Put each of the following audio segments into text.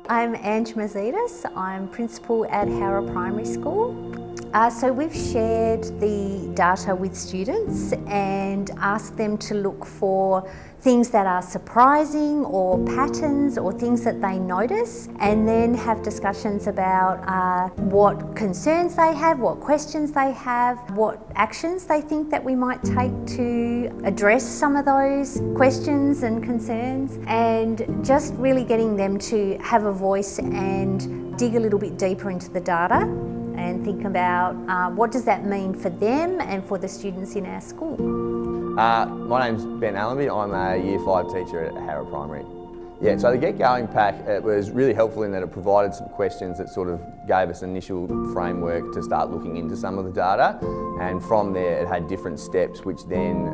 I'm Ange Mazidis. I'm principal at Howrah Primary School. So we've shared the data with students and asked them to look for things that are surprising or patterns or things that they notice, and then have discussions about what concerns they have, what questions they have, what actions they think that we might take to address some of those questions and concerns, and just really getting them to have a voice and dig a little bit deeper into the data and think about what does that mean for them and for the students in our school. My name's Ben Allenby. I'm a Year 5 teacher at Howrah Primary. Yeah, so the Get Going pack, it was really helpful in that it provided some questions that sort of gave us an initial framework to start looking into some of the data, and from there it had different steps which then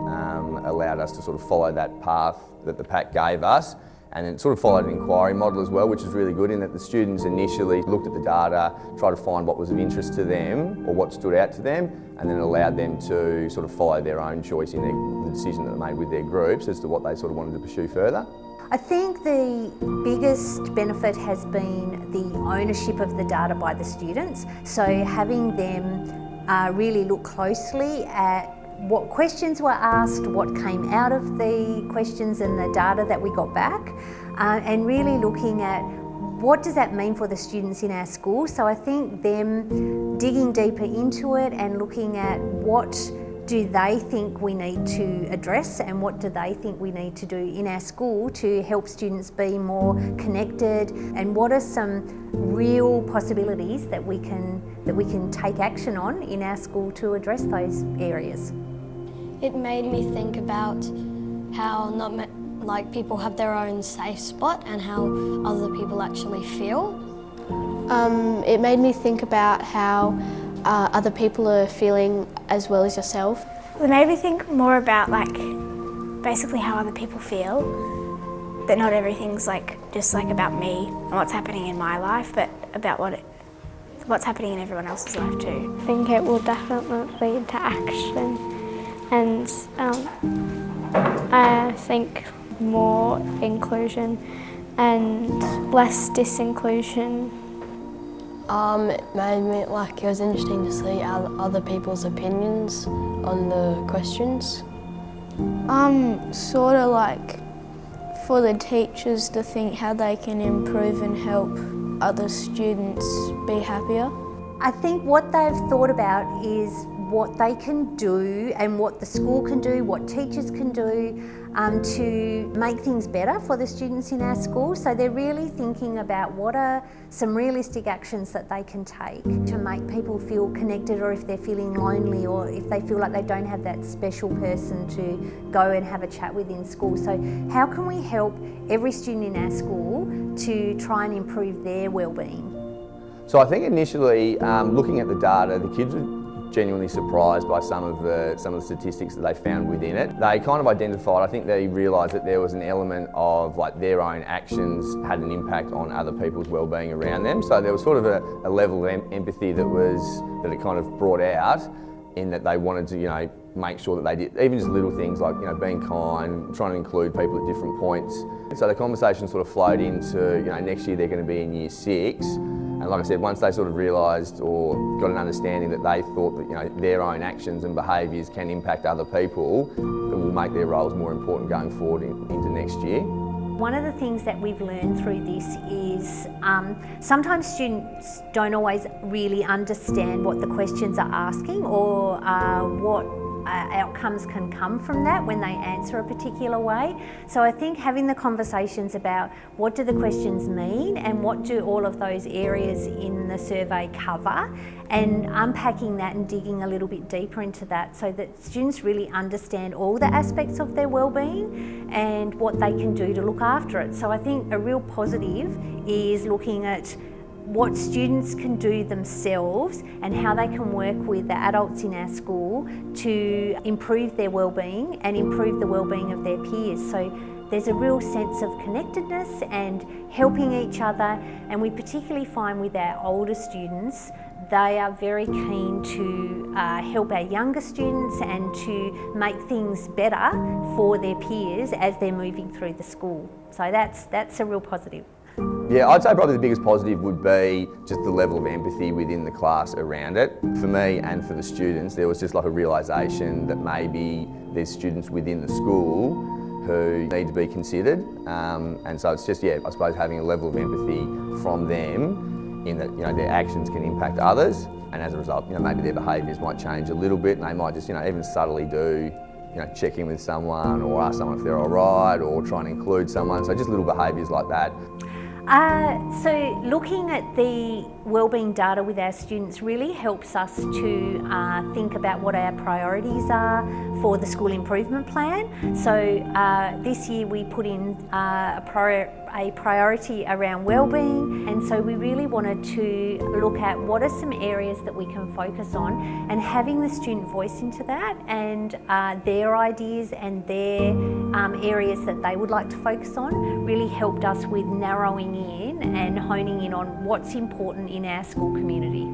allowed us to sort of follow that path that the pack gave us. And then sort of followed an inquiry model as well, which is really good in that the students initially looked at the data, tried to find what was of interest to them or what stood out to them, and then allowed them to sort of follow their own choice in the decision that they made with their groups as to what they sort of wanted to pursue further. I think the biggest benefit has been the ownership of the data by the students. So having them really look closely at what questions were asked, what came out of the questions and the data that we got back, and really looking at what does that mean for the students in our school. So I think them digging deeper into it and looking at what do they think we need to address and what do they think we need to do in our school to help students be more connected, and what are some real possibilities that we can take action on in our school to address those areas. It made me think about how people have their own safe spot and how other people actually feel. It made me think about how other people are feeling as well as yourself. It made me think more about basically how other people feel, that not everything's just about me and what's happening in my life, but about what's happening in everyone else's life too. I think it will definitely lead to action, and I think more inclusion and less disinclusion. It made me it was interesting to see other people's opinions on the questions. Sort of for the teachers to think how they can improve and help other students be happier. I think what they've thought about is what they can do and what the school can do, what teachers can do to make things better for the students in our school. So they're really thinking about what are some realistic actions that they can take to make people feel connected, or if they're feeling lonely, or if they feel like they don't have that special person to go and have a chat with in school. So how can we help every student in our school to try and improve their wellbeing? So I think initially, looking at the data, the kids were genuinely surprised by some of the statistics that they found within it. They kind of identified, I think they realised that there was an element of their own actions had an impact on other people's wellbeing around them. So there was sort of a level of empathy that it kind of brought out, in that they wanted to make sure that they did even just little things like being kind, trying to include people at different points. So the conversation sort of flowed into next year they're going to be in Year 6. And like I said, once they sort of realised or got an understanding that they thought that their own actions and behaviours can impact other people, it will make their roles more important going forward into next year. One of the things that we've learned through this is sometimes students don't always really understand what the questions are asking, or what outcomes can come from that when they answer a particular way. So I think having the conversations about what do the questions mean and what do all of those areas in the survey cover, and unpacking that and digging a little bit deeper into that so that students really understand all the aspects of their wellbeing and what they can do to look after it. So I think a real positive is looking at what students can do themselves and how they can work with the adults in our school to improve their wellbeing and improve the wellbeing of their peers. So there's a real sense of connectedness and helping each other, and we particularly find with our older students, they are very keen to help our younger students and to make things better for their peers as they're moving through the school. So that's a real positive. Yeah, I'd say probably the biggest positive would be just the level of empathy within the class around it. For me and for the students, there was just like a realisation that maybe there's students within the school who need to be considered. And so it's just, yeah, I suppose having a level of empathy from them in that, you know, their actions can impact others. And as a result, you know, maybe their behaviours might change a little bit, and they might just, you know, even subtly do, you know, check in with someone or ask someone if they're all right or try and include someone. So just little behaviours like that. So looking at the wellbeing data with our students really helps us to think about what our priorities are for the school improvement plan. So this year we put in a priority around wellbeing, and so we really wanted to look at what are some areas that we can focus on, and having the student voice into that and their ideas and their areas that they would like to focus on really helped us with narrowing in and honing in on what's important in our school community.